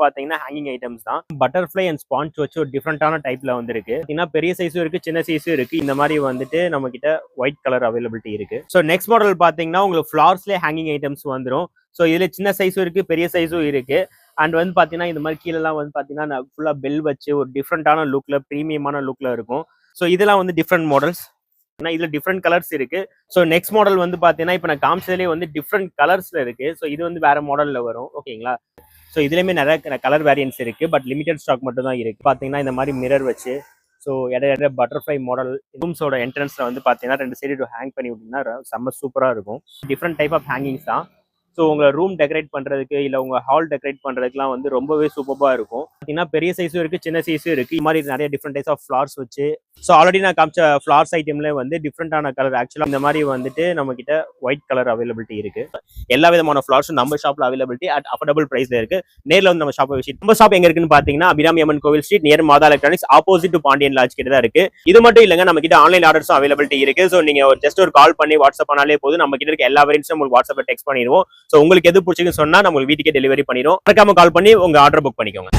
பாத்தீங்கன்னா hanging items தான். Butterfly and sponge வச்சு ஒரு டிஃப்ரெண்டான டைப்ல வந்து இருக்கு. பாத்தீங்கன்னா பெரிய சைஸும் இருக்கு, சின்ன சைஸும் இருக்கு. இந்த மாதிரி வந்துட்டு நம்ம கிட்ட ஒயிட் கலர் அவைலபிலிட்டி இருக்கு. ஸோ நெக்ஸ்ட் மாடல் பாத்தீங்கன்னா உங்களுக்கு ஃபிளார்ஸ்லேயே ஹேங்கிங் ஐட்டம்ஸ் வந்துடும். ஸோ இதுல சின்ன சைஸும் இருக்கு, பெரிய சைஸும் இருக்கு. அண்ட் வந்து பாத்தீங்கன்னா இந்த மாதிரி கீழெல்லாம் வந்து பாத்தீங்கன்னா ஃபுல்லா பெல் வச்சு ஒரு டிஃப்ரெண்டான லுக்ல, ப்ரீமியமான லுக்ல இருக்கும். ஸோ இதெல்லாம் வந்து டிஃப்ரெண்ட் மாடல்ஸ். இதுல டிஃப்ரெண்ட் கலர்ஸ் இருக்கு. ஸோ நெக்ஸ்ட் மாடல் வந்து பாத்தீங்கன்னா இப்போ நான் காமிச்சதுலேயே வந்து டிஃப்ரெண்ட் கலர்ஸ்ல இருக்கு. ஸோ இது வந்து வேற மாடல்ல வரும். ஓகேங்களா? ஸோ இதுலேயுமே நிறைய கலர் வேரியன்ஸ் இருக்கு. பட் லிமிடெட் ஸ்டாக் மட்டும் தான் இருக்கு. பாத்தீங்கன்னா இந்த மாதிரி மிரர் வச்சு, ஸோ இடையிட பட்டர்ஃப்ளை மாடல் ரூம்ஸோட என்ட்ரன்ஸ்ல வந்து பாத்தீங்கன்னா 2 சைடு ஹேங் பண்ணி விட்டீங்கன்னா செம்ம சூப்பரா இருக்கும். டிஃப்ரெண்ட் டைப் ஆஃப் ஹேங்கிங்ஸ் தான். ஸோ உங்களை ரூம் டெக்கரேட் பண்றதுக்கு இல்லை உங்க ஹால் டெக்கரேட் பண்றதுக்குலாம் வந்து ரொம்பவே சூப்பரா இருக்கும். பார்த்தீங்கன்னா பெரிய சைஸும் இருக்கு, சின்ன சைஸும் இருக்கு. இது மாதிரி நிறைய டிஃப்ரெண்ட் டைப்ஸ் ஆஃப் ஃபிளார்ஸ் வச்சு, ஸோ ஆல்ரெடி நான் காமிச்ச ஃபிளார்ஸ் ஐட்டம்ல வந்து டிஃப்ரெண்டான கலர். ஆக்சுவலாக இந்த மாதிரி வந்துட்டு நம்ம கிட்ட ஒயிட் கலர் அவைலபிலிட்டி இருக்கு. எல்லா விதமான ஃபிளார்ஸும் நம்ம ஷாப்ல அவைலபிலிட்டி அட் அஃபோர்டபுள் பிரைஸ்ல இருக்கு. நேரில் வந்து நம்ம ஷாப்பை விசிட். நம்ம ஷாப் எங்க இருக்குன்னு பாத்தீங்கன்னா அபிராமி அம்மன் கோவில் street near Matha electronics opposite to Pandian lodge கிட்ட தான் இருக்கு. இது மட்டும் இல்லைங்க, நம்ம கிட்ட ஆன்லைன் ஆர்டர்ஸும் அவைலபிலிட்டி இருக்கு. ஸோ நீங்க ஜஸ்ட் ஒரு கால் பண்ணி வாட்ஸ்அப் பண்ணாலே போதும், நம்ம கிட்ட இருக்க எல்லா வேரியன்ஸும் உங்களுக்கு வாட்ஸ்அப்ல டெக்ஸ்ட் பண்ணிடுவோம். ஸோ உங்களுக்கு எது பிடிச்சிருக்குன்னு சொன்னா நம்ம வீட்டுக்கே டெலிவரி பண்ணிடுவோம். மறக்காம கால் பண்ணி உங்க ஆர்டர் புக் பண்ணிக்கோங்க.